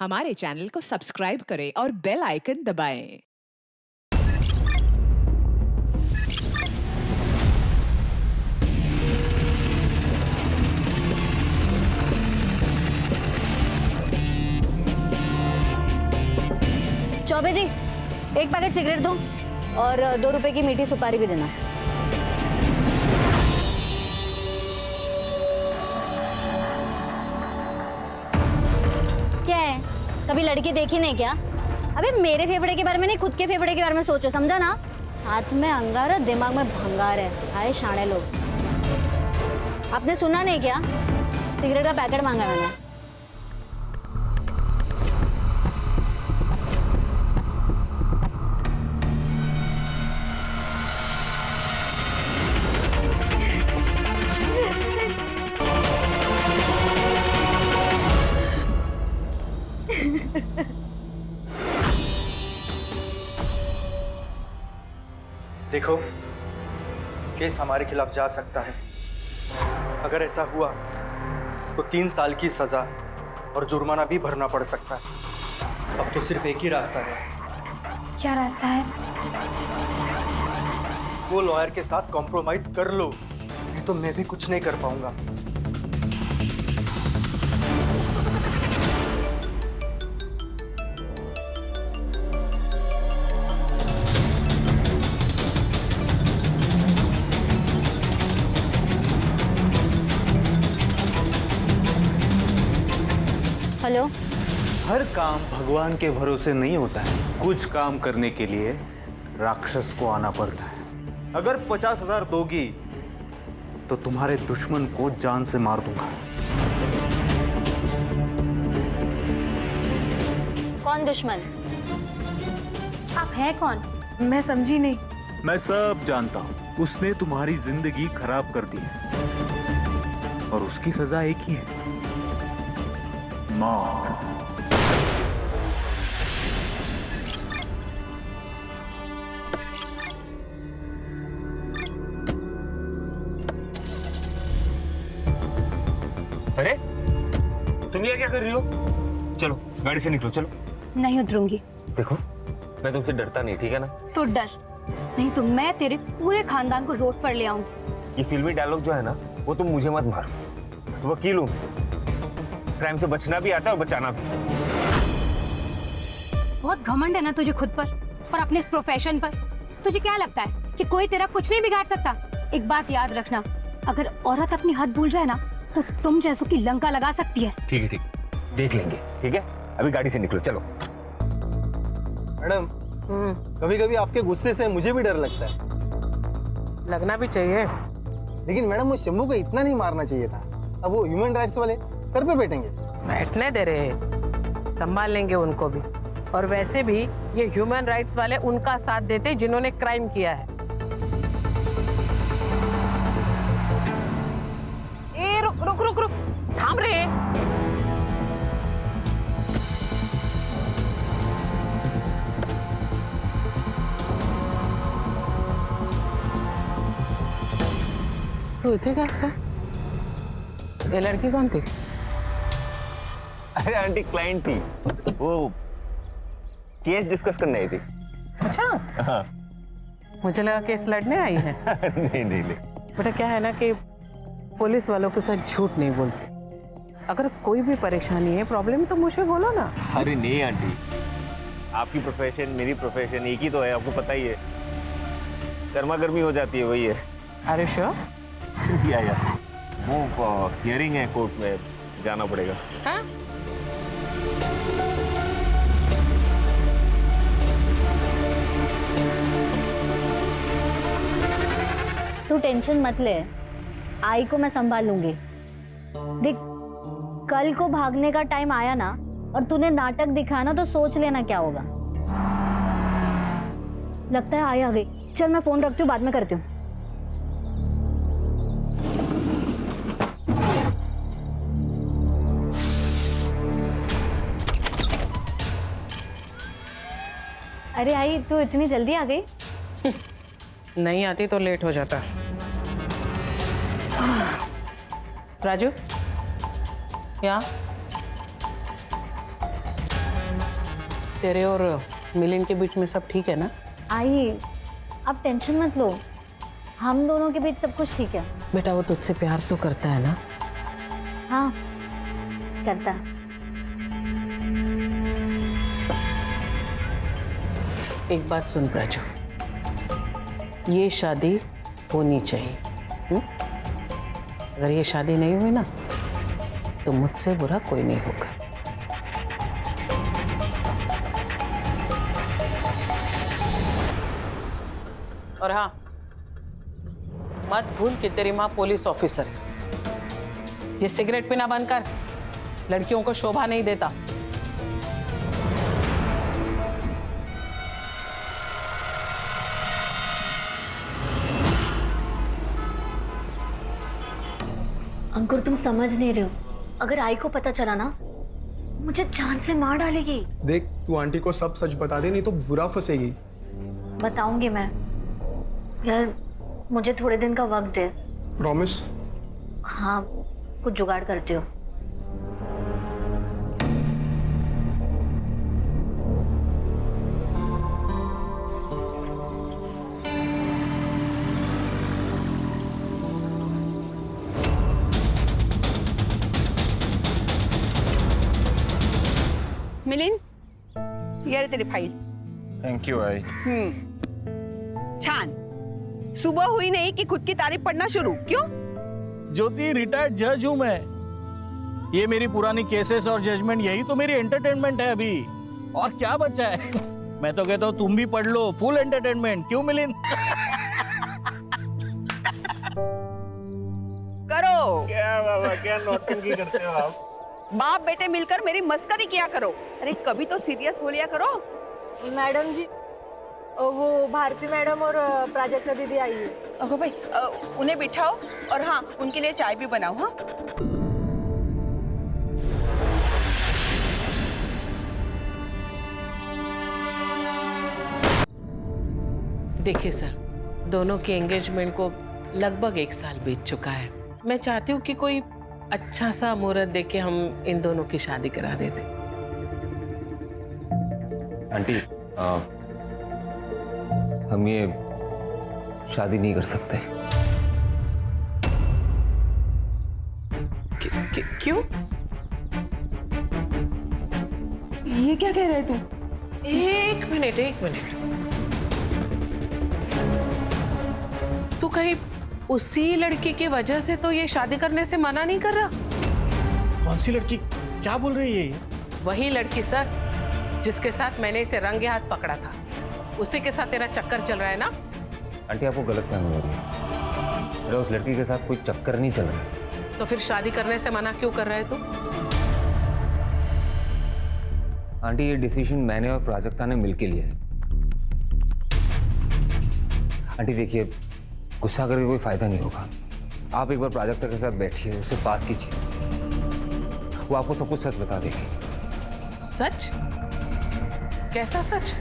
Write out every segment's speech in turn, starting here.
हमारे चैनल को सब्सक्राइब करें और बेल आइकन दबाएं। चौबे जी, एक पैकेट सिगरेट दो और 2 रुपए की मीठी सुपारी भी देना। क्या है, कभी लड़की देखी नहीं क्या? अबे मेरे फेफड़े के बारे में नहीं, खुद के फेफड़े के बारे में सोचो, समझा ना? हाथ में अंगार है, दिमाग में भंगार है। आए शाणे लोग। आपने सुना नहीं क्या? सिगरेट का पैकेट मांगा मैंने। देखो, केस हमारे खिलाफ जा सकता है। अगर ऐसा हुआ तो 3 साल की सजा और जुर्माना भी भरना पड़ सकता है। अब तो सिर्फ एक ही रास्ता है। क्या रास्ता है? वो लॉयर के साथ कॉम्प्रोमाइज कर लो, नहीं तो मैं भी कुछ नहीं कर पाऊंगा। हेलो। हर काम भगवान के भरोसे नहीं होता है। कुछ काम करने के लिए राक्षस को आना पड़ता है। अगर 50,000 दोगी तो तुम्हारे दुश्मन को जान से मार दूंगा। कौन दुश्मन? आप हैं कौन? मैं समझी नहीं। मैं सब जानता हूं। उसने तुम्हारी जिंदगी खराब कर दी है और उसकी सजा एक ही है, मौत। अरे तुम ये क्या कर रही हो? चलो गाड़ी से निकलो, चलो। नहीं उतरूंगी। देखो, मैं तुमसे डरता नहीं, ठीक है ना? तो डर नहीं तो मैं तेरे पूरे खानदान को रोड पर ले आऊंगी। ये फिल्मी डायलॉग जो है ना, वो तुम मुझे मत मारो। वकील हूँ, क्राइम से बचना भी आता है और बचाना भी। बहुत घमंड है ना तुझे खुद पर और अपने इस प्रोफेशन पर। तुझे क्या लगता है कि कोई तेरा कुछ नहीं बिगाड़ सकता? एक बात याद रखना, अगर औरत अपनी हद भूल जाए ना तो तुम जैसों की लंका लगा सकती है। ठीक है, ठीक, देख लेंगे, ठीक है? अभी गाड़ी से निकलो, चलो। मैडम, कभी कभी आपके गुस्से से मुझे भी डर लगता है। लगना भी चाहिए। लेकिन मैडम, वो शंभू को इतना नहीं मारना चाहिए था। अब वो ह्यूमन राइट्स वाले सर पे बैठेंगे। बैठने दे रहे, संभाल लेंगे उनको भी। और वैसे भी ये ह्यूमन राइट्स वाले उनका साथ देते जिन्होंने क्राइम किया है। ए रुक रुक रुक रुक, थाम रे। तू इतने क्या इसका? ये लड़की कौन थी? अरे आंटी, क्लाइंट थी, वो केस डिस्कस करने आई थी। अच्छा, हाँ। मुझे लगा केस लड़ने आई है। नहीं नहीं नहीं। बेटा क्या है ना कि पुलिस वालों के साथ झूठ नहीं बोलते। अगर कोई भी परेशानी है, प्रॉब्लम, तो मुझे बोलो ना। अरे नहीं आंटी, आपकी प्रोफेशन मेरी प्रोफेशन एक ही तो है, आपको पता ही है। गर्मा गर्मी हो जाती है, वही है। अरे श्योर? या वो हियरिंग है, कोर्ट में जाना पड़ेगा। हाँ? तू टेंशन मत ले, आई को मैं संभाल लूंगी। देख, कल को भागने का टाइम आया ना और तूने नाटक दिखाया ना तो सोच लेना क्या होगा। लगता है आई आ गई। चल मैं फोन रखती हूँ, बाद में करती हूँ। अरे आई, तू इतनी जल्दी आ गई? नहीं आती तो लेट हो जाता। राजू, यहाँ तेरे और मिलिंद के बीच में सब ठीक है ना? आई, आप टेंशन मत लो, हम दोनों के बीच सब कुछ ठीक है। बेटा वो तुझसे प्यार तो करता है ना? हाँ, करता है। एक बात सुन प्राजू, ये शादी होनी चाहिए। अगर ये शादी नहीं हुई ना तो मुझसे बुरा कोई नहीं होगा। और हाँ, मत भूल कि तेरी माँ पुलिस ऑफिसर है। ये सिगरेट पीना बंद कर, लड़कियों को शोभा नहीं देता। अंकुर, तुम समझ नहीं रहे हो, अगर आई को पता चला ना मुझे जान से मार डालेगी। देख, तू आंटी को सब सच बता दे, नहीं तो बुरा फंसेगी। बताऊंगी मैं। यार मुझे थोड़े दिन का वक्त दे। प्रॉमिस? हाँ, कुछ जुगाड़ करती हो। मिलिंद, ये रही तेरी फाइल। थैंक यू आई। छान। सुबह हुई नहीं कि खुद की तारीफ पढ़ना शुरू। क्यों? ज्योति, रिटायर्ड जज हूं मैं। ये मेरी पुरानी केसेस और जजमेंट, यही तो मेरी एंटरटेनमेंट है अभी। और क्या बचा है? मैं तो कहता हूँ तुम भी पढ़ लो, फुल एंटरटेनमेंट। क्यों मिलिंद? करो। क्या बाबा, क्या नौटंकी करते हो आप? बाप बेटे मिलकर मेरी मस्करी किया करो। अरे कभी तो सीरियस हो लिया करो। मैडम जी, वो भारती मैडम और प्राजक्ता दीदी आई है। अगो भाई, उन्हें बिठाओ और हाँ, उनके लिए चाय भी बनाओ। हाँ, देखिए सर, दोनों के एंगेजमेंट को लगभग 1 साल बीत चुका है। मैं चाहती हूँ कि कोई अच्छा सा मुहूर्त देके हम इन दोनों की शादी करा देते। आंटी, हम ये शादी नहीं कर सकते। क्यों? ये क्या कह रहे तू? एक मिनट। तू कहीं उसी लड़की की वजह से तो ये शादी करने से मना नहीं कर रहा? कौन सी लड़की? क्या बोल रही है ये? वही लड़की सर, जिसके साथ मैंने इसे रंगे हाथ पकड़ा था। उसी के साथ तेरा चक्कर चल रहा है ना? आंटी, आपको गलतफहमी हो रही है। मेरा उस लड़की के साथ कोई चक्कर नहीं चल रहा। तो फिर शादी करने से मना क्यों कर रहा है तू? आंटी, ये डिसीजन मैंने और प्राजक्ता ने मिलके लिया है। आंटी देखिए, गुस्सा करके कोई फायदा नहीं होगा। आप एक बार प्राजक्ता के साथ बैठिए, उससे बात कीजिए, वो आपको सब कुछ सच बता देगी। सच? कैसा सच?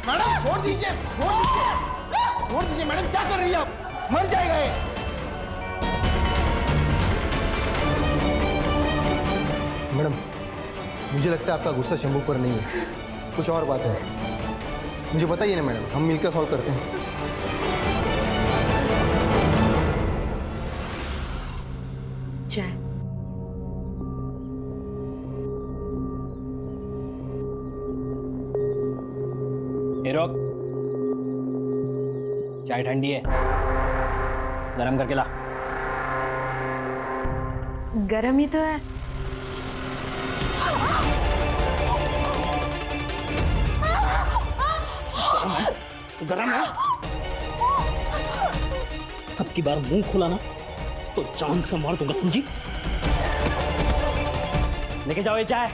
मैडम छोड़ दीजिए मैडम, क्या कर रही है आप? मर जाएगा ये। मैडम, मुझे लगता है आपका गुस्सा शंभू पर नहीं है, कुछ और बात है। मुझे बताइए ना मैडम, हम मिलकर सॉल्व करते हैं। चाय। रोक, चाय ठंडी है, गरम करके ला। गरम ही तो है। गरम है। अब की बार मुंह खुला ना तो जान से मार दूंगा, समझी? लेके जाओ ये चाय।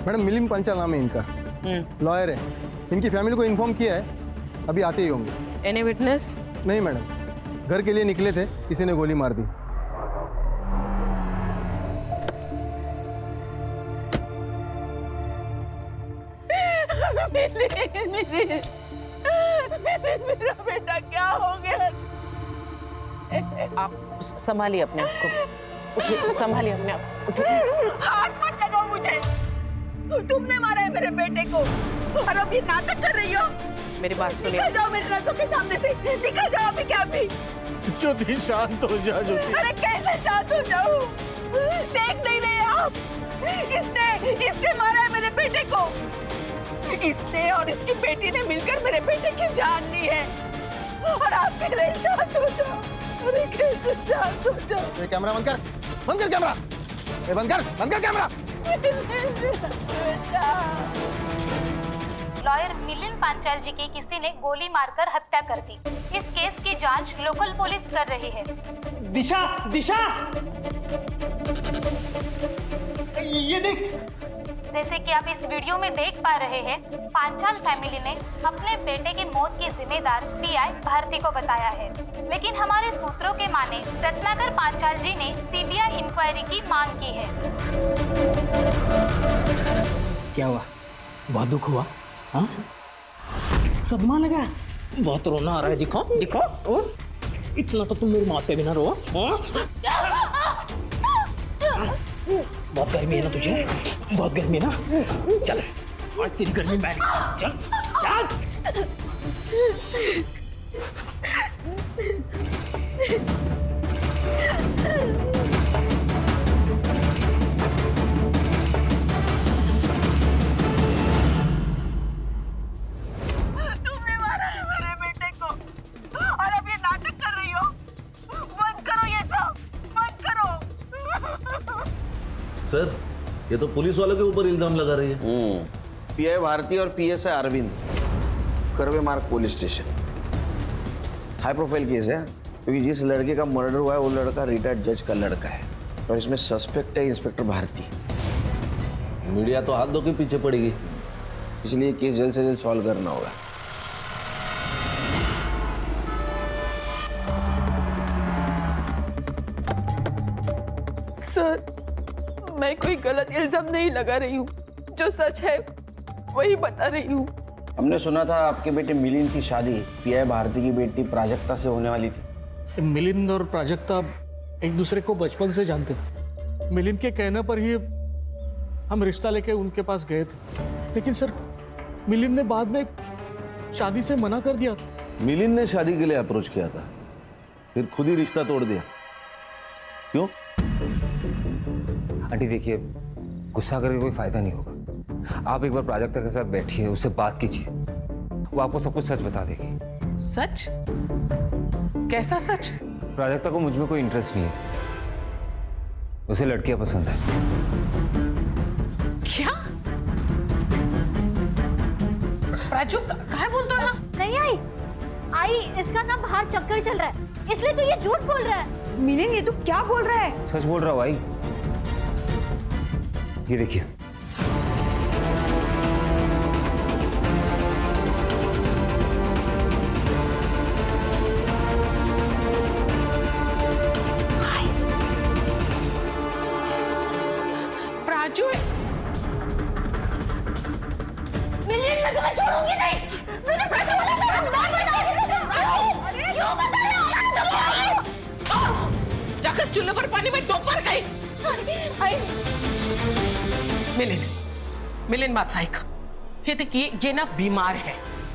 मैडम मिलिंद पंचाल नाम है इनका, लॉयर है। इनकी फैमिली को इन्फॉर्म किया है, अभी आते ही होंगे। Any witness? नहीं मैडम, घर के लिए निकले थे, किसी ने गोली मार दी। मेरा बेटा क्या हो गया? आप संभालिए अपने आप को, उठिए, संभालिए अपने आप, उठिए। हाथ मत लगाओ मुझे, तुमने मारा है मेरे बेटे को और अब ये नाटक कर रही हो। मेरी बात सुनिए। निकल जाओ मेरे नजरों के सामने से, निकल जाओ अभी क्या अभी। ज्योति शांत हो जा ज्योति। अरे कैसे शांत हो जाऊं? देख नहीं रहे आप? इसने मारा है मेरे बेटे को। इसने और इसकी बेटी ने मिलकर मेरे बेटे की जान ली है और आप कह रहे हैं शांत हो जाओ। अरे कैसे शांत हो जाओ? ये कैमरा बंद कर कैमरा, ये बंद कर कैमरा। लॉयर मिलिंद पांचाल जी की किसी ने गोली मारकर हत्या कर दी। इस केस की जांच लोकल पुलिस कर रही है। दिशा, ये देख। जैसे कि आप इस वीडियो में देख पा रहे हैं, पांचाल फैमिली ने अपने बेटे की मौत की जिम्मेदार पीआई भारती को बताया है, लेकिन हमारे सूत्रों के माने रत्नाकर पांचाल जी ने सीबीआई इंक्वायरी की मांग की है। क्या हुआ? बहुत दुख हुआ? हाँ, सदमा लगा? बहुत रोना आ रहा है, दिखाओ। इतना तो तुम मेरे माथे भी ना रो। बहुत गर्मी है ना तुझे? बहुत गर्मी है ना? चल, आज तेरी गर्मी बैठ। चल। तुमने मारा है मेरे बेटे को और अब ये नाटक कर रही हो। बंद करो ये सब, बंद करो। सर, ये तो पुलिस वालों के ऊपर इल्जाम लगा रही है। पीआई भारती और पीएसआई अरविंद, करवे मार्ग police station. High profile case है क्योंकि जिस लड़के का मर्डर हुआ है वो लड़का रिटायर्ड जज का लड़का है और इसमें सस्पेक्ट है इंस्पेक्टर भारती। मीडिया तो हाथ धो के पीछे पड़ेगी, इसलिए केस जल्द से जल्द सॉल्व करना होगा। सर, मैं कोई गलत इल्जाम नहीं लगा रही हूँ, जो सच है वही बता रही हूँ। हमने सुना था आपके बेटे मिलिंद की शादी पीआई भारती की बेटी प्राजक्ता से होने वाली थी। मिलिंद और प्राजक्ता एक दूसरे को बचपन से जानते थे। मिलिंद के कहने पर ही हम रिश्ता लेके उनके पास गए थे, लेकिन सर मिलिंद ने बाद में शादी से मना कर दिया था। मिलिंद ने शादी के लिए अप्रोच किया था, फिर खुद ही रिश्ता तोड़ दिया। क्यों? आंटी देखिए, गुस्सा करके कोई फायदा नहीं होगा। आप एक बार प्राजक्ता के साथ बैठिए, उससे बात कीजिए, वो आपको सब कुछ सच बता देगी। सच? कैसा सच? प्राजक्ता को मुझ में कोई इंटरेस्ट नहीं है, उसे लड़कियां पसंद है। क्या? प्राजू कहाँ बोलते हो? नहीं आई, इसका ना बाहर चक्कर चल रहा है, इसलिए तो ये झूठ बोल रहा है। मिलिंद, ये तू क्या बोल रहा है? सच बोल रहा हूँ भाई। ये देखिए, प्राजू मिलिंद, मैं तुम्हें छोड़ूंगी नहीं। मैंने प्राजू को क्यों बता रहे हो? जाकर चूल्हे पर पानी में डूब मर गई। मिलिंद बात साइक, ये देखिए, ये ना बीमार है।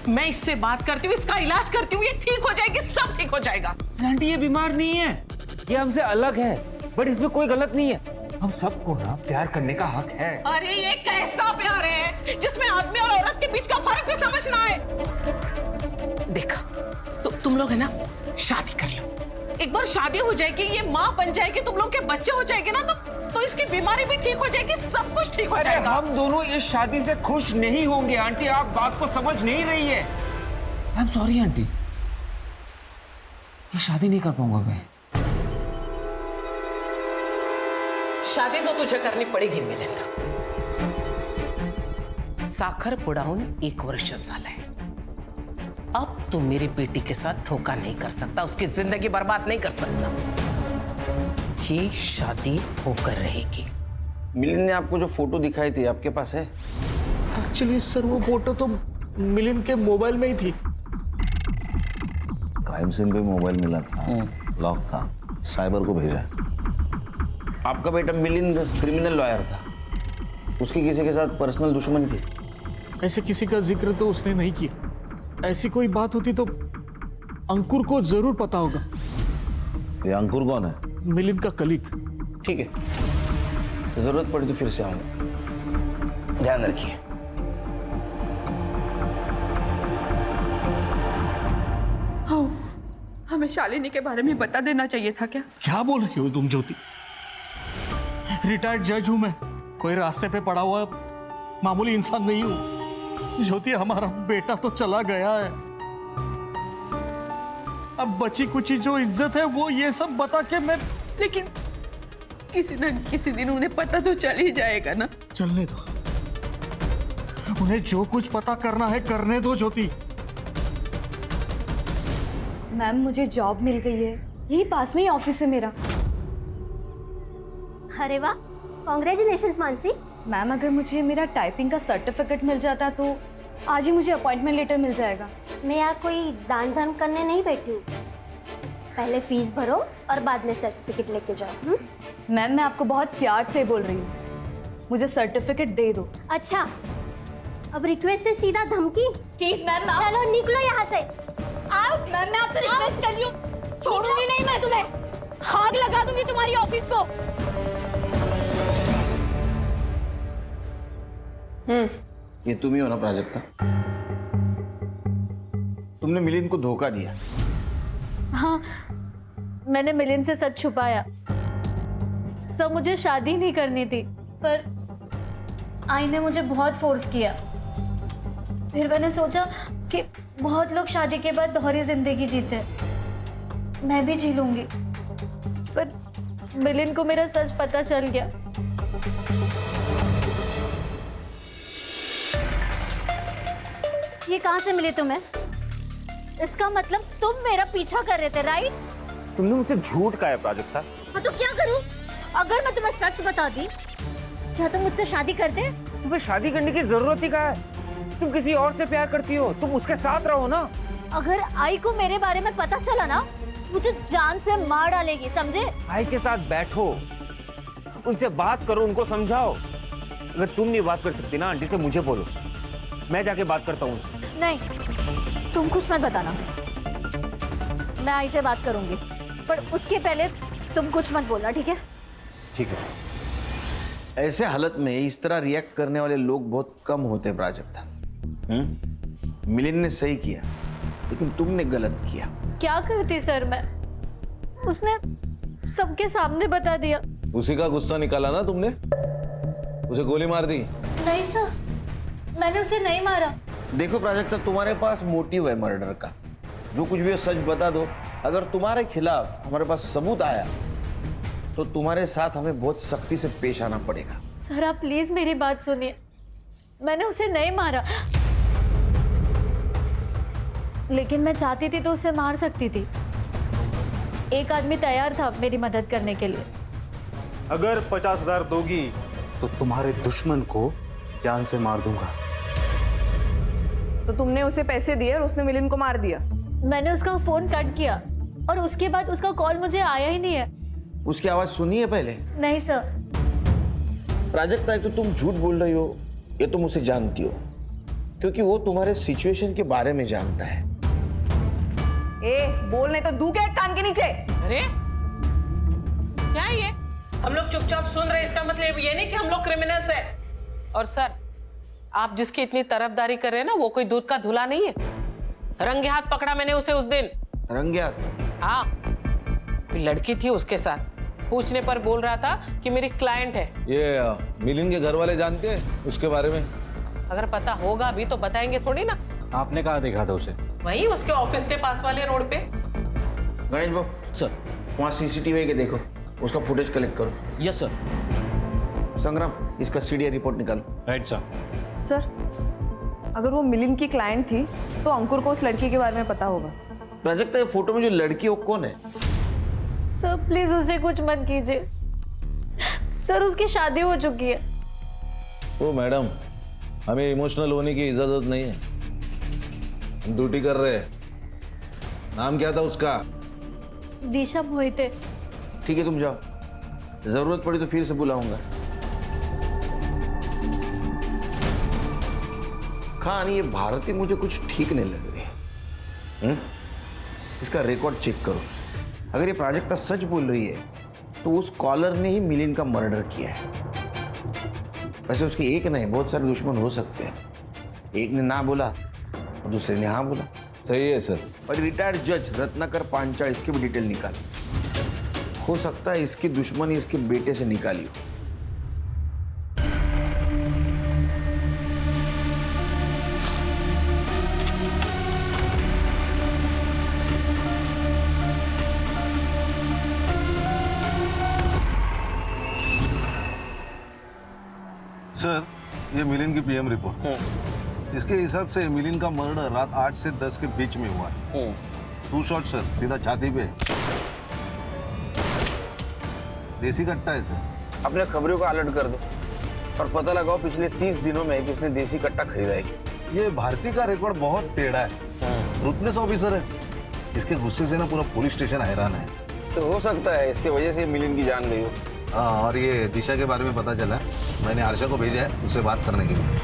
मैं इससे बात करती हूँ, इसका इलाज करती हूँ, ये ठीक हो जाएगी, सब ठीक हो जाएगा। आंटी ये बीमार नहीं है, ये हमसे अलग है, बट इसमें कोई गलत नहीं है। हम सबको ना प्यार करने का हक है। अरे ये कैसा प्यार है जिसमें आदमी और औरत के बीच का फर्क भी समझना है? देखा, तो तुम लोग है ना, शादी कर लो। एक बार शादी हो जाएगी, ये माँ बन जाएगी, तुम लोग के बच्चे हो जाएंगे ना, तो इसकी बीमारी भी ठीक हो जाएगी, सब कुछ ठीक हो जाएगा। हम दोनों इस शादी से खुश नहीं होंगे आंटी, आप बात को समझ नहीं रही है। आई एम सॉरी आंटी, ये शादी नहीं कर पाऊंगा मैं। शादी तो तुझे करनी पड़ेगी मिलिंद। साखरपुडाहून 1 वर्ष झालंय. अब तू मेरी बेटी के साथ धोखा नहीं कर सकता, उसकी जिंदगी बर्बाद नहीं कर सकता. ये शादी होकर रहेगी. मिलिंद ने आपको जो फोटो दिखाई थी आपके पास है? एक्चुअली सर वो फोटो तो मिलिंद के मोबाइल में ही थी. क्राइम सीन पे मोबाइल मिला था, लॉक था, साइबर को भेजा. आपका बेटा मिलिंद क्रिमिनल लॉयर था, उसकी किसी के साथ पर्सनल दुश्मनी थी? ऐसे किसी का जिक्र तो उसने नहीं किया. ऐसी कोई बात होती तो अंकुर को जरूर पता होगा. ये अंकुर कौन है? मिलिंद का कलीग. ठीक है, जरूरत पड़ी तो फिर से आऊंगा. ध्यान रखिए. हमें शालिनी के बारे में बता देना चाहिए था क्या? क्या बोल रही हो तुम ज्योति? रिटायर्ड जज हूं मैं, कोई रास्ते पे पड़ा हुआ मामूली इंसान नहीं हूं. ज्योति हमारा बेटा तो चला गया है, अब बची कुची जो इज्जत है वो ये सब बता के मैं. लेकिन किसी न किसी दिन उन्हें पता तो चल ही जाएगा ना. चलने दो, उन्हें जो कुछ पता करना है करने दो ज्योति. मैम मुझे जॉब मिल गई है, यही पास में ही ऑफिस है मेरा. अरे वाह, कॉन्ग्रेचुलेशंस मानसी. मैम अगर मुझे मेरा टाइपिंग का सर्टिफिकेट मिल जाता तो आज ही मुझे अपॉइंटमेंट लेटर मिल जाएगा. मैं यहाँ कोई दान धर्म करने नहीं बैठी हूँ. पहले फीस भरो और बाद में सर्टिफिकेट लेके जाओ. मैम मैं आपको बहुत प्यार से बोल रही हूँ, मुझे सर्टिफिकेट दे दो. अच्छा, अब रिक्वेस्ट से सीधा धमकी? Please ma'am. चलो निकलो यहाँ से. आउट. मैम मैं आपसे रिक्वेस्ट कर रही हूँ, छोड़ूंगी नहीं मैं तुम्हें, आग लगा दूंगी तुम्हारी ऑफिस को. ये तुम ही हो ना प्राजक्ता? तुमने मिलिंद को धोखा दिया. हाँ, मैंने मिलिंद से सच छुपाया. सब मुझे शादी नहीं करनी थी, पर आई ने मुझे बहुत फोर्स किया. फिर मैंने सोचा कि बहुत लोग शादी के बाद दोहरी जिंदगी जीते, मैं भी जी लूंगी. पर मिलिंद को मेरा सच पता चल गया. ये कहाँ से मिले तुम्हें? इसका मतलब तुम मेरा पीछा कर रहे थे, राइट? तुमने मुझसे झूठ कहा है प्राजक्ता. हाँ तो क्या करूं? अगर मैं तुम्हें सच बता दी, क्या तुम मुझसे शादी करते? तुम्हें शादी करने की जरूरत ही कहाँ है? तुम किसी और से प्यार करती हो, तुम उसके साथ रहो ना. अगर आई को मेरे बारे में पता चला ना, मुझे जान से मार डालेगी, समझे? आई के साथ बैठो, उनसे बात करो, उनको समझाओ. अगर तुम नहीं बात कर सकती ना, आंटी से मुझे बोलो, मैं जाके बात करता हूँ उनसे. नहीं, तुम कुछ मत बताना, मैं आई से बात करूंगी, पर उसके पहले तुम कुछ मत बोलना, ठीक है? ठीक है. ऐसे हालत में इस तरह रिएक्ट करने वाले लोग बहुत कम होते प्राजक्ता. मिलिंद ने सही किया, लेकिन तुमने गलत किया. क्या करती सर मैं? उसने सबके सामने बता दिया. उसी का गुस्सा निकाला ना तुमने, उसे गोली मार दी. नहीं सर, मैंने उसे नहीं मारा. देखो प्राजक्ता, तुम्हारे पास मोटिव है मर्डर का. जो कुछ भी है सच बता दो. अगर तुम्हारे खिलाफ हमारे पास सबूत आया तो तुम्हारे साथ हमें बहुत सख्ती से पेश आना पड़ेगा. सर आप प्लीज मेरी बात सुनिए, मैंने उसे नहीं मारा, लेकिन मैं चाहती थी तो उसे मार सकती थी. एक आदमी तैयार था मेरी मदद करने के लिए. अगर 50,000 दोगी तो तुम्हारे दुश्मन को जान से मार दूंगा. तो तुमने उसे पैसे दिए और उसने मिलिंद को मार दिया? मैंने उसका फोन कट किया और उसके बाद उसका कॉल मुझे आया ही नहीं है. उसकी आवाज सुनी है पहले? नहीं सर. प्राजक्ता, तो तुम झूठ बोल रही हो, ये तुम उसे जानती हो, क्योंकि वो तुम्हारे सिचुएशन के बारे में जानता है. ए, बोलने तो दू क्या कान के नीचे? अरे क्या है ये? हम लोग चुपचाप सुन रहे, इसका मतलब ये नहीं कि हम लोग क्रिमिनल्स हैं. और सर, आप जिसकी इतनी तरफदारी कर रहे हैं ना, वो कोई दूध का धुला नहीं है. रंगे हाथ पकड़ा मैंने उसे उस दिन. रंगे हाथ? हाँ, लड़की थी उसके साथ, पूछने पर बोल रहा था कि मेरी क्लाइंट है. ये मिलिंद के घर वाले जानते हैं उसके बारे में? अगर पता होगा भी तो बताएंगे थोड़ी ना. आपने कहाँ देखा था उसे? वहीं उसके ऑफिस के पास वाले रोड पे. गणेश बाबू सर. वहाँ CCTV के देखो, उसका फुटेज कलेक्ट करो. Yes sir. संग्राम, इसका सीडीआर रिपोर्ट निकालो। Right sir. सर, अगर वो मिलिंद की क्लाइंट थी तो अंकुर को उस लड़की के बारे में पता होगा। प्राजक्ता, ये फोटो में जो लड़की है वो कौन है? सर प्लीज उसे कुछ मत कीजिए। सर उसकी शादी हो चुकी है। ओ मैडम, हमें इमोशनल होने की इजाजत नहीं है, हम ड्यूटी कर रहे हैं। नाम क्या था उसका? दिशा मोहिते। ठीक है, तुम जाओ, जरूरत पड़ी तो फिर से बुलाऊंगा। खान, ये भारती मुझे कुछ ठीक नहीं लग रही। इसका रिकॉर्ड चेक करो। अगर ये प्राजक्ता सच बोल रही है तो उस कॉलर ने ही मिलिंद का मर्डर किया है। वैसे उसके एक नहीं, बहुत सारे दुश्मन हो सकते हैं। एक ने ना बोला और दूसरे ने हाँ बोला। सही है सर। और रिटायर्ड जज रत्नाकर पांचाल, इसकी भी डिटेल निकाली। हो सकता है इसकी दुश्मनी इसके बेटे से निकाली हो। सर, ये मिलिंद की पीएम रिपोर्ट। इसके हिसाब से मिलिंद का मर्डर रात 8 से 10 के बीच में हुआ। 2 शॉट सर, सीधा छाती पे। देसी कट्टा है सर। अपने खबरों को अलर्ट कर दो और पता लगाओ पिछले 30 दिनों में किसने देसी कट्टा खरीदा है। ये भारती का रिकॉर्ड बहुत टेढ़ा है। रुतलेस ऑफिसर है। इसके गुस्से से ना पूरा पुलिस स्टेशन हैरान है। तो हो सकता है इसके वजह से मिलिंद की जान गई हो। हाँ, और ये दिशा के बारे में पता चला, मैंने आरशा को भेजा है उससे बात करने के लिए।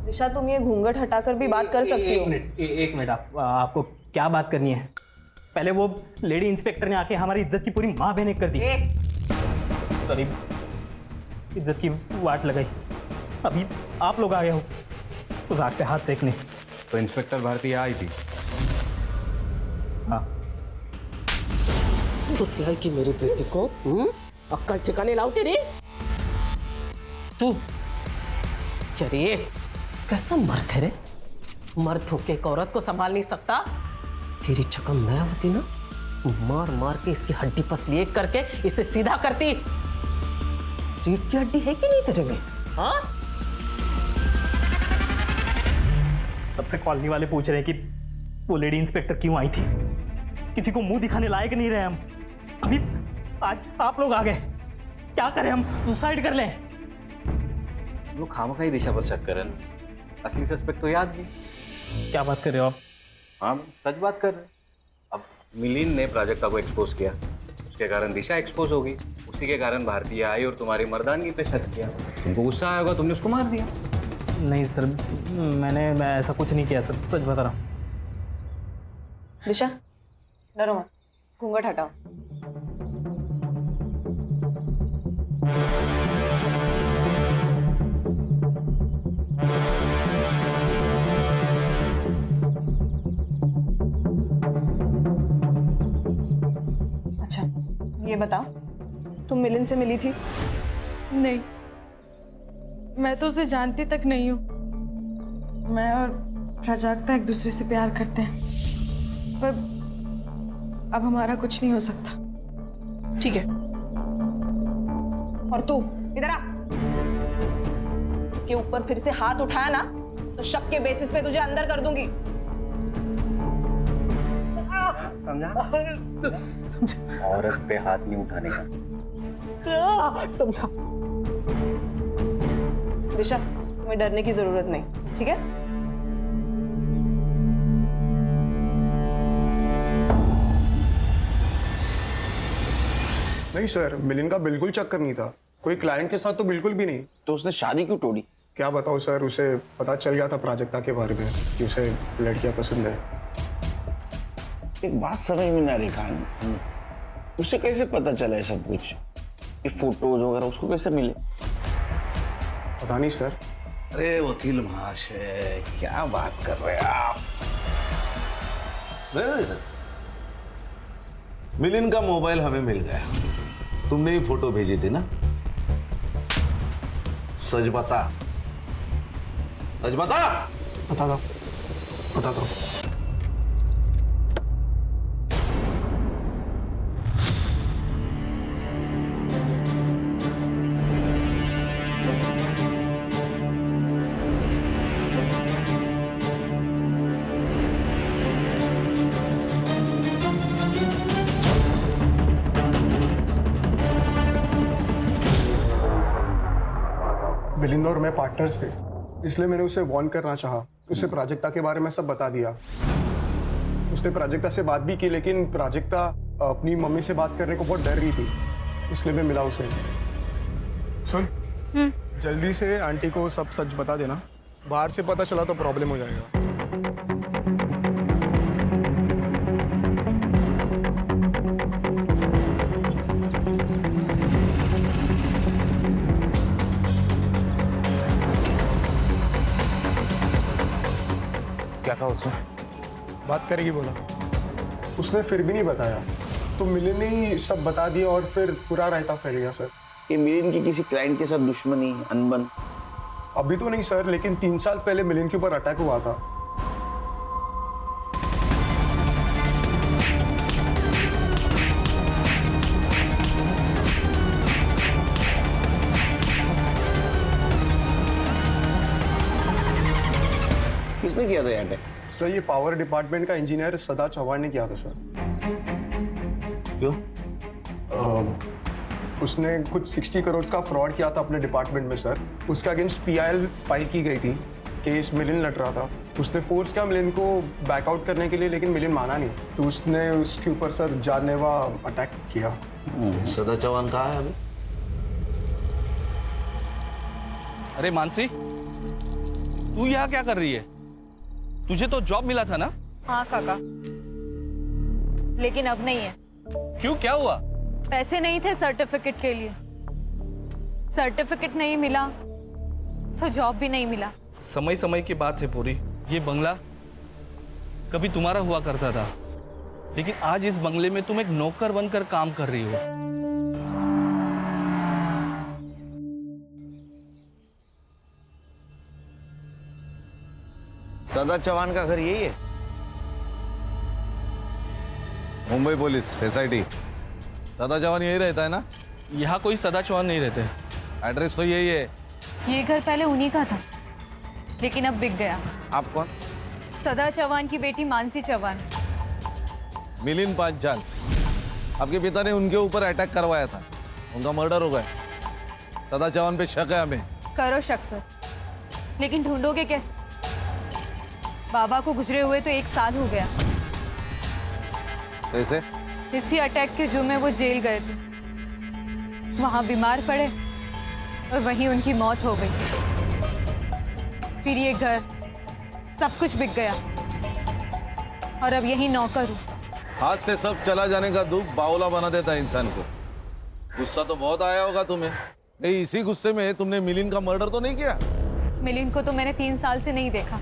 दिशा, तुम ये घूंघट हटाकर भी बात कर सकती हो। एक मिनट, आपको क्या बात करनी है? पहले वो लेडी इंस्पेक्टर ने आके हमारी इज्जत की पूरी माँ बहन कर दी। सॉरी, इज्जत की वाट लगाई। अभी आप लोग आ गए हो उस आग पे हाथ सेकने। तो इंस्पेक्टर भारती आई थी? हाँ। खुशियाल की मेरी बेटी को अक्कल ठिकाने लाओ तेरी। तू चलिए, कैसा मर्द है रे? मर्द होके एक औरत को संभाल नहीं सकता। तेरी जगह मैं होती ना, मार मार के इसकी हड्डी पसली एक करके इसे सीधा करती। रीढ़ की हड्डी है कि नहीं तेरे में? हाँ? सबसे कॉलोनी वाले पूछ रहे हैं कि वो लेडी इंस्पेक्टर क्यों आई थी। किसी को मुंह दिखाने लायक नहीं रहे हम। अभी आज आप लोग आ गए, क्या करें हम? सुसाइड कर लें? वो खामखा ही दिशा पर शक कर रहे हैं। असली सस्पेक्ट तो याद नहीं। क्या बात कर रहे हो आप? हाँ, सच बात कर रहे हैं। अब मिलिंद ने प्राजक्ता को एक्सपोज किया, उसके कारण दिशा एक्सपोज हो गई। उसी के कारण भारतीय आई और तुम्हारी मर्दानगी पे शक किया। तुमको गुस्सा आया होगा, तुमने उसको मार दिया। नहीं सर, मैं ऐसा कुछ नहीं किया सर, सच बता रहा हूँ। दिशा, डरो मत, घूंघट हटाओ। अच्छा, ये बताओ, तुम मिलिंद से मिली थी? नहीं, मैं तो उसे जानती तक नहीं हूँ। मैं और प्राजक्ता एक दूसरे से प्यार करते हैं, पर अब हमारा कुछ नहीं हो सकता। ठीक है, और तू इधर आ। इसके ऊपर फिर से हाथ उठाया ना तो शक के बेसिस पे तुझे अंदर कर दूंगी। समझा? औरत पे हाथ नहीं उठाने का। समझा? दिशा, तुम्हें डरने की जरूरत नहीं, ठीक है? नहीं सर, मिलिंद का बिल्कुल चक्कर नहीं था। कोई क्लाइंट के साथ तो बिल्कुल भी नहीं। तो उसने शादी क्यों तोड़ी? क्या बताओ सर, उसे पता चल गया था प्राजक्ता के बारे में कि उसे लड़कियां पसंद है। एक बात समझ में ना रही खान, उसे कैसे पता चला है सब कुछ? ये फोटोज वगैरह उसको कैसे मिले? पता नहीं सर। अरे वकील महाशय, क्या बात कर रहे हैं आप? मिलिंद का मोबाइल हमें मिल गया। तुमने ही फोटो भेजी थी ना? सच बता, सच बता। बता दो, बता दो। मिलिंद और मैं पार्टनर्स थे, इसलिए मैंने उसे वार्न करना चाहा। उसे प्राजक्ता के बारे में सब बता दिया। उसने प्राजक्ता से बात भी की, लेकिन प्राजक्ता अपनी मम्मी से बात करने को बहुत डर रही थी, इसलिए मैं मिला उसे। सुन, जल्दी से आंटी को सब सच बता देना, बाहर से पता चला तो प्रॉब्लम हो जाएगा। क्या कहा उसने? बात करेगी बोला। उसने फिर भी नहीं बताया, तो मिलिंद ने ही सब बता दिया और फिर पूरा रायता फैल गया सर। ये मिलिंद की किसी क्लाइंट के साथ दुश्मनी, अनबन? अभी तो नहीं सर, लेकिन 3 साल पहले मिलिंद के ऊपर अटैक हुआ था। किसने किया था ये अटैक? सर ये पावर डिपार्टमेंट का इंजीनियर सदा चौहान ने किया था सर। क्यों? उसने कुछ 60 करोड़ का फ्रॉड किया था अपने डिपार्टमेंट में सर। उसके अगेंस्ट PIL फाइल की गई थी, केस मिलिंद लड़ रहा था। उसने फोर्स किया मिलिंद को बैकआउट करने के लिए, लेकिन मिलिंद माना नहीं, तो उसने उसके ऊपर सर जानलेवा अटैक किया। सदा चौहान कहाँ है अभी? अरे मानसी, तू यहाँ क्या कर रही है? तुझे तो जॉब मिला था ना? हाँ काका, लेकिन अब नहीं है। क्यों, क्या हुआ? पैसे नहीं थे सर्टिफिकेट के लिए। सर्टिफिकेट नहीं मिला तो जॉब भी नहीं मिला। समय समय की बात है पूरी। ये बंगला कभी तुम्हारा हुआ करता था, लेकिन आज इस बंगले में तुम एक नौकर बनकर काम कर रही हो। सदा चौहान का घर यही है? Mumbai police SIT। सदा चौहान यही रहता है ना? यहाँ कोई सदा चौहान नहीं रहते। एड्रेस तो यही है। ये घर पहले उन्हीं का था, लेकिन अब बिक गया। आप कौन? सदा चौहान की बेटी मानसी चौहान। मिलिंद पांचाल, आपके पिता ने उनके ऊपर अटैक करवाया था, उनका मर्डर हो गया। सदा चौहान पे शक है हमें। करो शक सर, लेकिन ढूंढोगे कैसे? बाबा को गुजरे हुए तो 1 साल हो गया। कैसे? इसी अटैक के जुर्म में वो जेल गए थे, वहां बीमार पड़े और वहीं उनकी मौत हो गई। फिर ये घर, सब कुछ बिक गया और अब यही नौकर हूँ। हाथ से सब चला जाने का दुख बावला बना देता है इंसान को। गुस्सा तो बहुत आया होगा तुम्हें। नहीं, इसी गुस्से में तुमने मिलिंद का मर्डर तो नहीं किया? मिलिंद को तो मैंने 3 साल से नहीं देखा।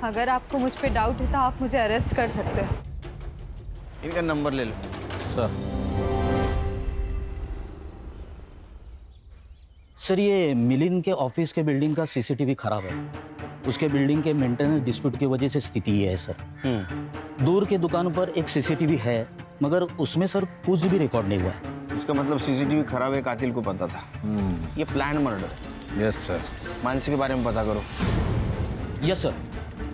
अगर आपको मुझ पे डाउट है तो आप मुझे अरेस्ट कर सकते हो। इनका नंबर ले लो सर। सर ये मिलिंद के ऑफिस के बिल्डिंग का CCTV खराब है। उसके बिल्डिंग के मेंटेनेंस डिस्प्यूट की वजह से स्थिति ये है सर। दूर के दुकानों पर एक CCTV है, मगर उसमें सर कुछ भी रिकॉर्ड नहीं हुआ है। इसका मतलब CCTV खराब है, कातिल को पता था। ये plan murder. Yes sir. Mansi के बारे में पता करो। Yes sir.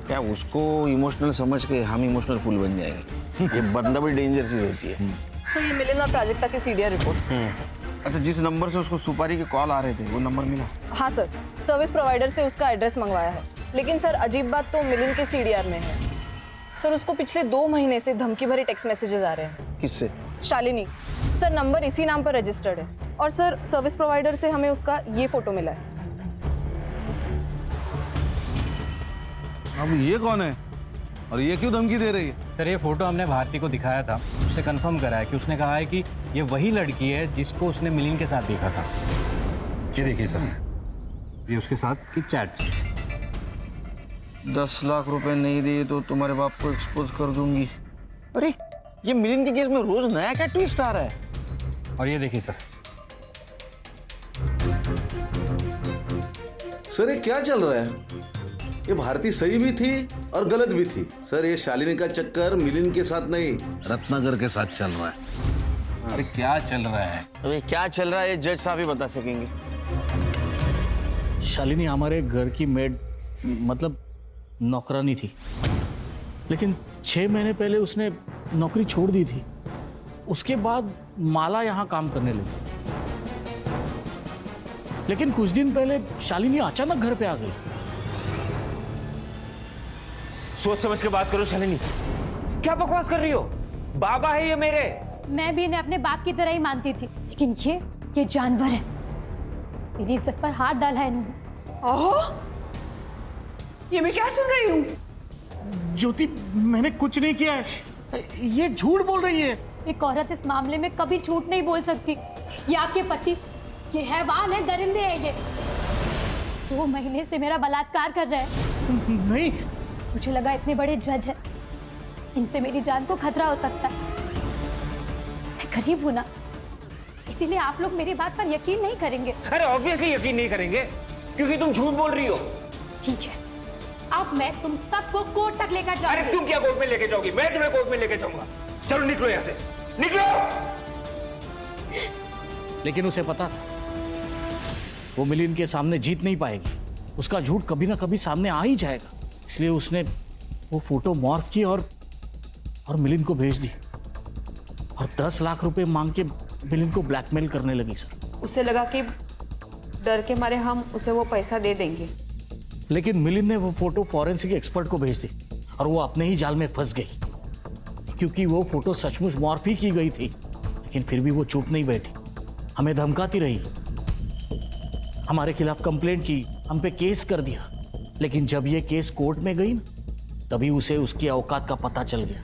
क्या उसको इमोशनल समझ के हम इमोशनल फूल बन जाएंगे? ये बंदा भी डेंजर चीज होती है। सर ये मिलिंद और प्राजक्ता के CDR रिपोर्ट्स। अच्छा, जिस नंबर से उसको सुपारी के कॉल आ रहे थे वो नंबर मिला? हाँ सर, सर्विस प्रोवाइडर से उसका एड्रेस मंगवाया है, लेकिन सर अजीब बात तो मिलिंद के CDR में है। सर उसको पिछले 2 महीने से धमकी भरे टेक्स्ट मैसेजेस आ रहे हैं। किससे? शालिनी। सर नंबर इसी नाम पर रजिस्टर्ड है, और सर सर्विस प्रोवाइडर से हमें उसका ये फोटो मिला है। अब ये कौन है और ये क्यों धमकी दे रही है? सर ये फोटो हमने भारती को दिखाया था, उसने कंफर्म करा है कि उसने कहा है कि ये वही लड़की है जिसको उसने मिलिंद के साथ देखा था। ये देखिए सर, ये उसके साथ की चैट्स। 10 लाख रुपए नहीं दिए तो तुम्हारे बाप को एक्सपोज कर दूंगी। अरे ये मिलिंद के केस में रोज नया क्या ट्विस्ट आ रहा है। और ये देखिए सर। सर ये क्या चल रहा है? ये भारती सही भी थी और गलत भी थी। सर ये शालिनी का चक्कर मिलिंद के साथ नहीं, रत्नाकर के साथ चल रहा है। अरे क्या चल रहा है? अरे क्या चल रहा है ये जज साहब ही बता सकेंगे। शालिनी हमारे घर की मेड, मतलब नौकरानी थी, लेकिन 6 महीने पहले उसने नौकरी छोड़ दी थी। उसके बाद माला यहाँ काम करने लगी। लेकिन कुछ दिन पहले शालिनी अचानक घर पे आ गई। सोच समझ के बात करो शालिनी, क्या बकवास कर रही हो? बाबा है ये मेरे। मैं भी इन्हें अपने बाप की तरह ही मानती थी, लेकिन ये जानवर है। मेरी इज्जत पर हाथ डाला है इन्होंने। ओहो, ये मैं क्या सुन रही हूँ? ज्योति, मैंने कुछ नहीं किया है, ये झूठ बोल रही है। एक औरत इस मामले में कभी झूठ नहीं बोल सकती। ये आपके पति, ये हैवान है, दरिंदे है ये। 2 महीने से मेरा बलात्कार कर रहे हैं। नहीं, मुझे लगा इतने बड़े जज है, इनसे मेरी जान को खतरा हो सकता है। मैं गरीब हूं ना, इसीलिए आप लोग मेरी बात पर यकीन नहीं करेंगे। अरे ऑब्वियसली यकीन नहीं करेंगे, क्योंकि तुम झूठ बोल रही हो। ठीक है, अब मैं तुम सबको कोर्ट तक लेकर जाऊंगी। अरे तुम क्या कोर्ट में लेके जाओगी? मैं तुम्हें कोर्ट में लेके जाऊंगा। चलो निकलो यहाँ से, निकलो। लेकिन उसे पता था वो मिलिंद के सामने जीत नहीं पाएगी, उसका झूठ कभी ना कभी सामने आ ही जाएगा। इसलिए उसने वो फोटो मॉर्फ की और मिलिंद को भेज दी और 10 लाख रुपए मांग के मिलिंद को ब्लैकमेल करने लगी। सर, उसे लगा कि डर के मारे हम उसे वो पैसा दे देंगे, लेकिन मिलिंद ने वो फोटो फॉरेंसिक एक्सपर्ट को भेज दी और वो अपने ही जाल में फंस गई, क्योंकि वो फोटो सचमुच मॉर्फ ही की गई थी। लेकिन फिर भी वो चुप नहीं बैठी, हमें धमकाती रही, हमारे खिलाफ कंप्लेंट की, हम पे केस कर दिया। लेकिन जब ये केस कोर्ट में गई ना, तभी उसे उसकी औकात का पता चल गया।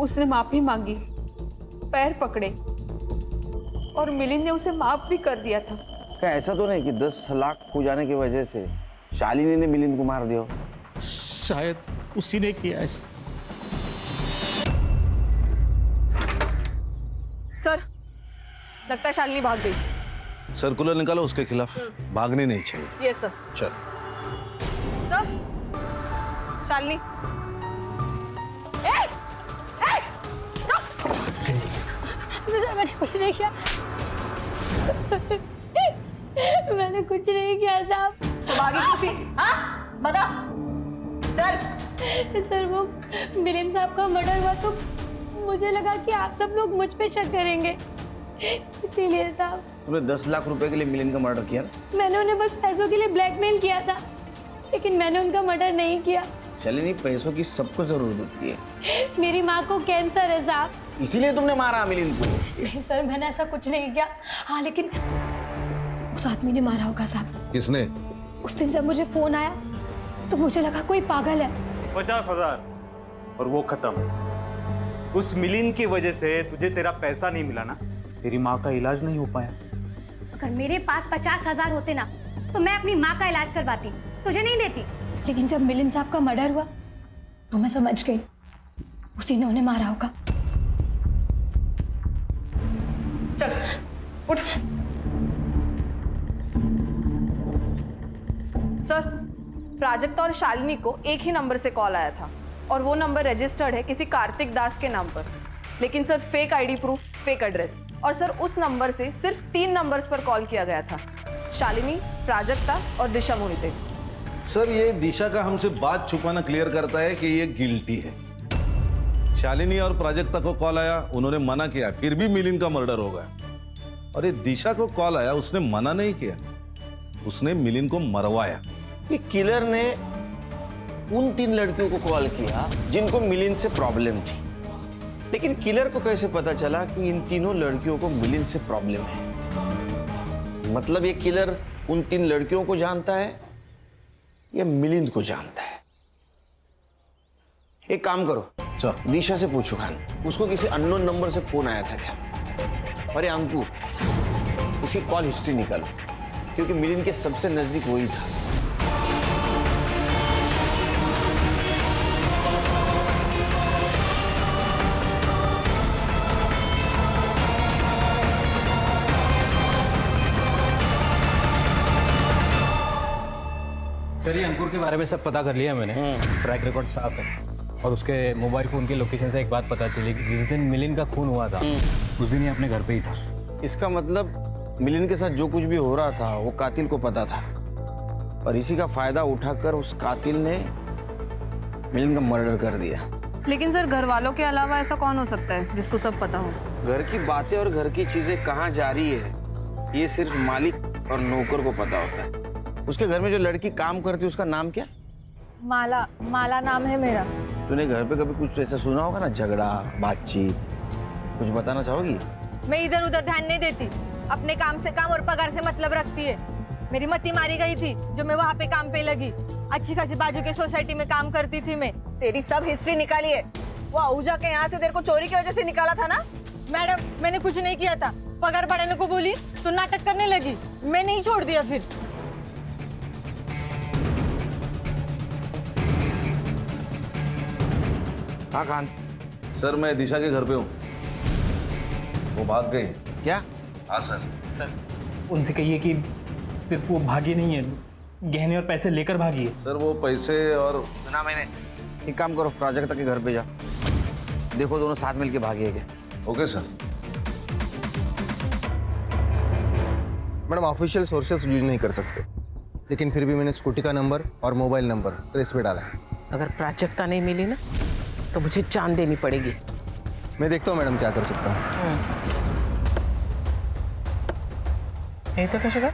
उसने माफी मांगी, पैर पकड़े और मिलिंद ने उसे माफ भी कर दिया था। क्या ऐसा तो नहीं कि 10 लाख हो जाने की वजह से शालिनी ने मिलिंद को मार दिया? शायद उसी ने किया ऐसा। सर, लगता है शालिनी भाग गई। सर्कुलर निकालो उसके खिलाफ, भागनी नहीं चाहिए। Yes sir. चल सर, शालिनी। ए! मैंने कुछ नहीं किया। मैंने कुछ नहीं किया साहब। तो भागी क्यों थी? हाँ? बता। चल। सर, वो मिलिंद साहब का मर्डर हुआ तो मुझे लगा कि आप सब लोग मुझ पे शक करेंगे, इसीलिए साहब। तुमने 10 लाख रुपए के लिए मिलिंद का मर्डर किया ना? मैंने उन्हें बस पैसों के लिए ब्लैकमेल किया था, लेकिन मैंने उनका मर्डर नहीं किया। शालिनी, पैसों की सबको जरूरत होती है। मेरी माँ को कैंसर है साहब, इसीलिए तुमने मारा मिलिंद को? नहीं सर, मैंने ऐसा कुछ नहीं किया। हाँ, लेकिन उस आदमी ने मारा होगा साहब। किसने? उस दिन जब मुझे फोन आया तो मुझे लगा कोई पागल है। 50,000 और वो खत्म। उस मिलिंद की वजह से तुझे तेरा पैसा नहीं मिला ना, तेरी माँ का इलाज नहीं हो पाया। अगर मेरे पास 50,000 होते ना तो मैं अपनी माँ का इलाज करवाती, तुझे नहीं देती। लेकिन जब मिलिंद साहब का मर्डर हुआ तो मैं समझ गई उसी ने उन्हें मारा होगा। चल, उठ। सर, प्राजक्ता और शालिनी को एक ही नंबर से कॉल आया था और वो नंबर रजिस्टर्ड है किसी कार्तिक दास के नाम पर। लेकिन sir, fake ID proof, fake address, और सर उस नंबर से सिर्फ 3 नंबर्स पर कॉल किया गया था, शालिनी, प्राजक्ता और दिशा मोहिते। सर, ये दिशा का हमसे बात छुपाना क्लियर करता है कि ये गिल्टी है। शालिनी और प्राजक्ता को कॉल आया, उन्होंने मना किया, फिर भी मिलिंद का मर्डर हो गया। और ये दिशा को कॉल आया, उसने मना नहीं किया, उसने मिलिंद को मरवाया। ये किलर ने उन 3 लड़कियों को कॉल किया जिनको मिलिंद से प्रॉब्लम थी, लेकिन किलर को कैसे पता चला कि इन तीनों लड़कियों को मिलिंद से प्रॉब्लम है? मतलब ये किलर उन 3 लड़कियों को जानता है या मिलिंद को जानता है? एक काम करो, दिशा से पूछो खान, उसको किसी अननोन नंबर से फोन आया था क्या? अरे अंकु, इसकी कॉल हिस्ट्री निकालो, क्योंकि मिलिंद के सबसे नजदीक वही था। चलिए, अंकुर के बारे में सब पता कर लिया मैंने, ट्रैक रिकॉर्ड साफ है। और उसके मोबाइल फोन के लोकेशन से एक बात पता चली कि जिस दिन मिलिंद का खून हुआ था उस दिन ही अपने घर पे ही था। इसका मतलब मिलिंद के साथ जो कुछ भी हो रहा था वो कातिल को पता था, और इसी का फायदा उठाकर उस कातिल ने मिलिंद का मर्डर कर दिया। लेकिन सर, घर वालों के अलावा ऐसा कौन हो सकता है जिसको सब पता हो? घर की बातें और घर की चीजें कहाँ जा रही है ये सिर्फ मालिक और नौकर को पता होता है। उसके घर में जो लड़की काम करती है उसका नाम क्या? माला। माला नाम है मेरा। तूने घर पे कभी कुछ ऐसा सुना होगा ना, झगड़ा, बातचीत, कुछ बताना चाहोगी? मैं इधर उधर ध्यान नहीं देती, अपने काम से काम और पगार से मतलब रखती है। मेरी मती मारी गई थी जो मैं वहाँ पे काम पे लगी। अच्छी खासी बाजू के सोसाइटी में काम करती थी मैं। तेरी सब हिस्ट्री निकाली है। वो आहूजा के यहाँ से तेरे को चोरी की वजह से निकाला था ना? मैडम, मैंने कुछ नहीं किया था। पगार बढ़ाने को बोली तो नाटक करने लगी। मैं नहीं छोड़ दिया फिर। हाँ खान। सर मैं दिशा के घर पे हूँ, वो भाग गई। क्या? हाँ सर। सर उनसे कहिए कि सिर्फ वो भागी नहीं है, गहने और पैसे लेकर भागी है। सर वो पैसे और सुना मैंने। एक काम करो, प्राजक्ता के घर पे जा, देखो दोनों साथ मिलके भागे हैं क्या। Okay sir. Madam official sources use नहीं कर सकते, लेकिन फिर भी मैंने स्कूटी का नंबर और मोबाइल नंबर ट्रेस पे डाला है। अगर प्राजक्ता नहीं मिली ना तो मुझे जान देनी पड़ेगी। मैं देखता हूँ मैडम क्या कर सकता हूँ। नहीं तो कैसे कर?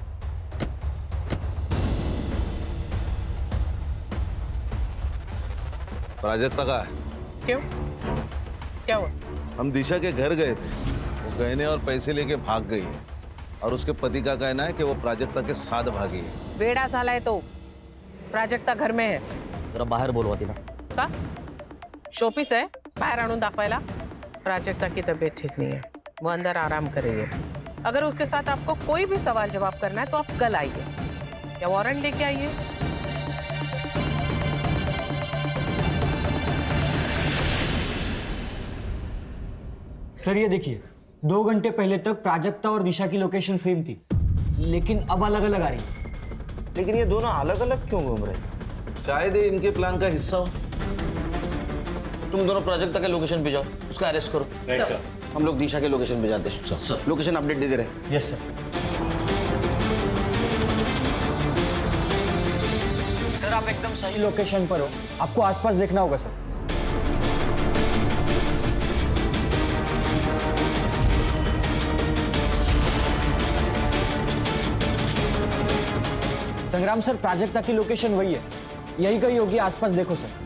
प्राजक्ता का है। क्यों? क्या हुआ? हम दिशा के घर गए थे, वो गहने और पैसे लेके भाग गई है और उसके पति का कहना है कि वो प्राजक्ता के साथ भागी है। बेड़ा साला है तो प्राजक्ता घर में है। जरा बाहेर बोलवा ना। का शोपीस है, बाहर आणून दाखवायला? प्राजक्ता की तबीयत ठीक नहीं है, वो अंदर आराम करेगी। अगर उसके साथ आपको कोई भी सवाल जवाब करना है तो आप कल आइए या वारंट लेके आइए। सर ये देखिए, 2 घंटे पहले तक प्राजक्ता और दिशा की लोकेशन सेम थी, लेकिन अब अलग अलग आ रही है। लेकिन ये दोनों अलग अलग क्यों घूम रहे? शायद ये इनके प्लान का हिस्सा हो। तुम दोनों प्राजक्ता के लोकेशन पे जाओ, उसका अरेस्ट करो। सर। हम लोग दिशा के लोकेशन पे जाते हैं। लोकेशन अपडेट दे दे रहे। Yes sir. सर आप एकदम सही लोकेशन पर हो, आपको आसपास देखना होगा सर। संग्राम सर, प्राजक्ता की लोकेशन वही है, यही कहीं होगी, आसपास देखो सर।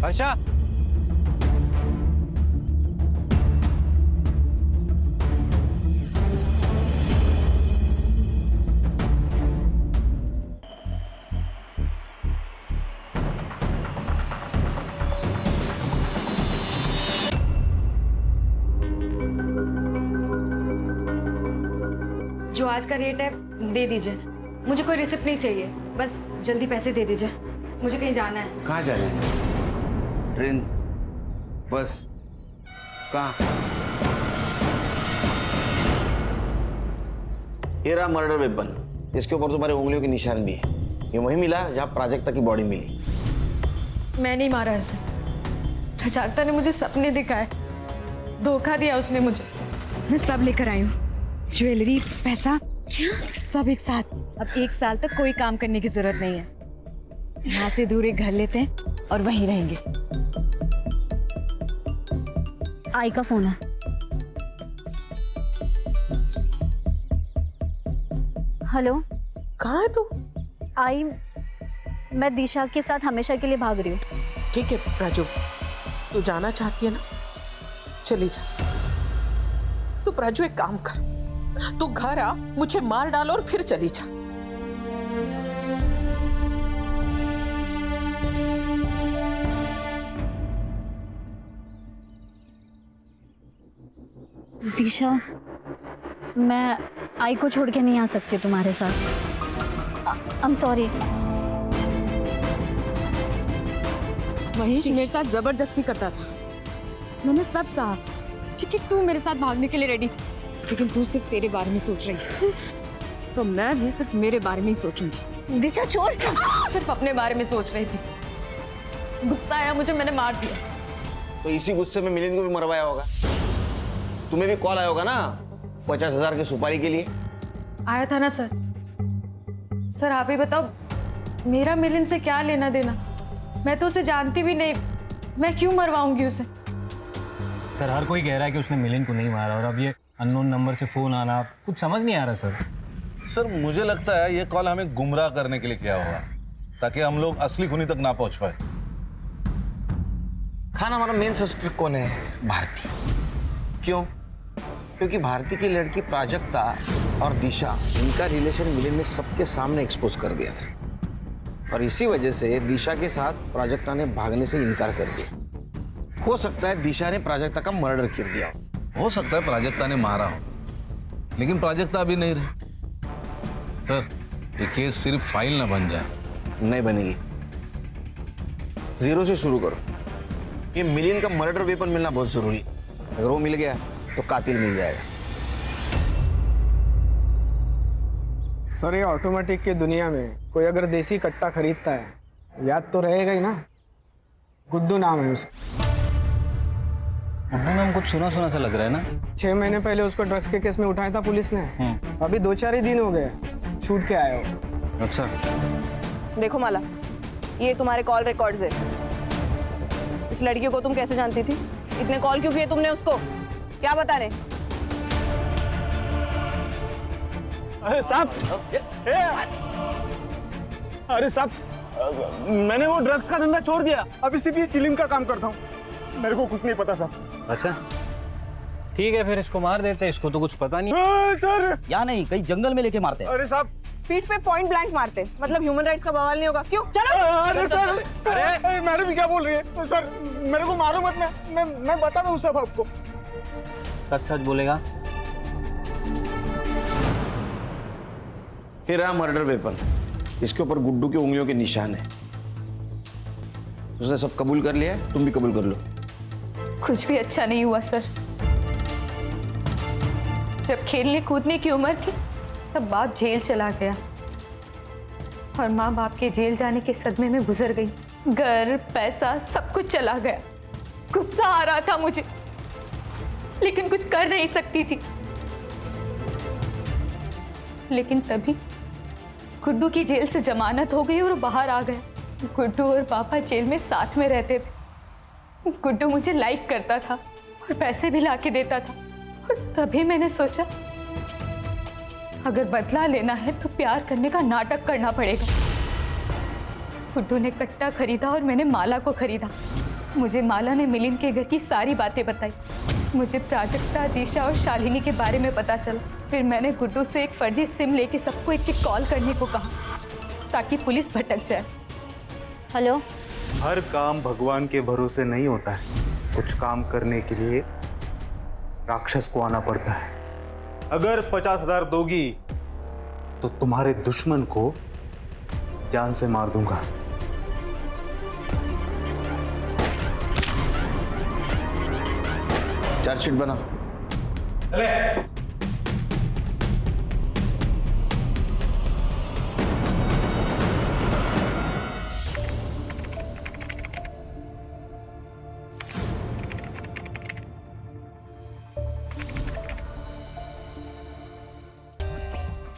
हर्षा, जो आज का रेट है दे दीजिए। मुझे कोई रिसिप्ट नहीं चाहिए, बस जल्दी पैसे दे दीजिए, मुझे कहीं जाना है। कहाँ जाना है? ट्रेन, बस, कहाँ? ये रहा मर्डर वेपन, इसके ऊपर तुम्हारे उंगलियों के निशान भी है। ये वहीं मिला जहाँ प्राजक्ता की बॉडी मिली। मैं नहीं मारा उसे, प्राजक्ता ने मुझे सपने दिखाए, धोखा दिया उसने मुझे। मैं सब लेकर आई हूँ, ज्वेलरी, पैसा, सब एक साथ। अब 1 साल तक कोई काम करने की जरूरत नहीं है। यहाँ से दूर एक घर लेते हैं और वहीं रहेंगे। आई का फोन है। हेलो, कहाँ है तू? आई, मैं दिशा के साथ हमेशा के लिए भाग रही हूँ। ठीक है राजू, तू जाना चाहती है ना, चली जा। तू राजू एक काम कर, तू घर आ, मुझे मार डाल और फिर चली जा। दिशा, मैं आई को छोड़ के नहीं आ सकती तुम्हारे साथ। I am sorry. महेश मेरे साथ जबरदस्ती करता था, मैंने सब सहा, क्योंकि तू मेरे साथ भागने के लिए रेडी थी, लेकिन तू सिर्फ तेरे बारे में सोच रही है, तो मैं भी सिर्फ मेरे बारे में ही सोचूंगी। दिशा छोड़। सिर्फ अपने बारे में सोच रही थी, गुस्सा आया मुझे, मैंने मार दिया। तो इसी गुस्से में मिलिंद को भी मरवाया होगा। तुम्हें भी कॉल आया होगा ना 50,000 की सुपारी के लिए। आया था ना सर। सर आप ही बताओ, मेरा मिलिंद से क्या लेना देना? मैं तो उसे जानती भी नहीं, मैं क्यों मरवाऊंगी उसे? सर हर कोई कह रहा है कि उसने मिलिंद को नहीं मारा, और अब ये अननोन नंबर से फोन आना कुछ समझ नहीं आ रहा सर। सर मुझे लगता है ये कॉल हमें गुमराह करने के लिए किया होगा, ताकि हम लोग असली खूनी तक ना पहुंच पाए। खान, हमारा मेन सस्पेक्ट कौन है? भारती। क्यों? क्योंकि भारती की लड़की प्राजक्ता और दिशा, इनका रिलेशन मिलिंद ने सबके सामने एक्सपोज कर दिया था, और इसी वजह से दिशा के साथ प्राजक्ता ने भागने से इनकार कर दिया। हो सकता है दिशा ने प्राजक्ता का मर्डर कर दिया हो सकता है प्राजक्ता ने मारा हो, लेकिन प्राजक्ता अभी नहीं रही। सर ये केस सिर्फ फाइल ना बन जाए। नहीं बनेगी। जीरो से शुरू करो। ये मिलिंद का मर्डर वेपन मिलना बहुत जरूरी है। अगर वो मिल गया तो कातिल मिल जाएगा। सर ये ऑटोमेटिक की दुनिया में कोई अगर देसी कट्टा खरीदता है, याद तो रहेगा ही ना। गुड्डू नाम है उसका। गुड्डू नाम कुछ सुना सुना सा लग रहा है ना। 6 महीने पहले उसको ड्रग्स के केस में उठाया था पुलिस ने। अभी 2-4 ही दिन हो गए छूट के आया हो। अच्छा देखो माला, ये तुम्हारे कॉल रिकॉर्ड्स है। इस लड़की को तुम कैसे जानती थी? इतने कॉल क्यों किए तुमने उसको? क्या बताने? अरे साहब, अरे साहब, मैंने वो ड्रग्स का धंधा छोड़ दिया, अभी सिर्फ ये चिलिंग का काम करता हूँ। मेरे को कुछ नहीं पता साहब। अच्छा ठीक है, फिर इसको मार देते हैं, इसको तो कुछ पता नहीं। सर या नहीं, कहीं जंगल में लेके मारते हैं। अरे साहब, पीठ पे पॉइंट ब्लैंक मारते, मतलब ह्यूमन राइट्स का बवाल नहीं होगा। क्यों? चलो। अरे सर, अरे मैडम भी क्या बोल रही है? सर मेरे को मारो मत, मैं बता दूँ सब आपको। सच सच बोलेगा? ये रहा मर्डर वेपन। इसके ऊपर गुड्डू की उंगलियों के निशान है। उसने सब कबूल कर लिया है, तुम भी कबूल कर लो। कुछ भी अच्छा नहीं हुआ सर। जब खेलने कूदने की उम्र थी तब बाप जेल चला गया, और माँ बाप के जेल जाने के सदमे में गुजर गई। घर, पैसा, सब कुछ चला गया। गुस्सा आ रहा था मुझे, लेकिन कुछ कर नहीं सकती थी। लेकिन तभी गुड्डू की जेल से जमानत हो गई और वो बाहर आ गया। गुड्डू और पापा जेल में साथ में रहते थे। गुड्डू मुझे लाइक करता था और पैसे भी लाके देता था, और तभी मैंने सोचा अगर बदला लेना है तो प्यार करने का नाटक करना पड़ेगा। गुड्डू ने कट्टा खरीदा और मैंने माला को खरीदा। मुझे माला ने मिलिंद के घर की सारी बातें बताई। मुझे प्राजक्ता, दिशा और शालिनी के बारे में पता चला। फिर मैंने गुड्डू से एक फर्जी सिम लेके सबको एक कॉल करने को कहा, ताकि पुलिस भटक जाए। हेलो। हर काम भगवान के भरोसे नहीं होता है। कुछ काम करने के लिए राक्षस को आना पड़ता है। अगर 50,000 दोगी तो तुम्हारे दुश्मन को जान से मार दूंगा। चार्जशीट बना।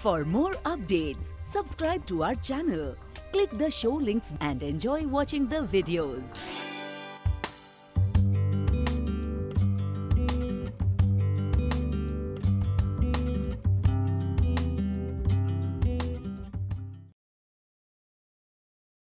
For more updates, subscribe to our channel, click the show links and enjoy watching the videos.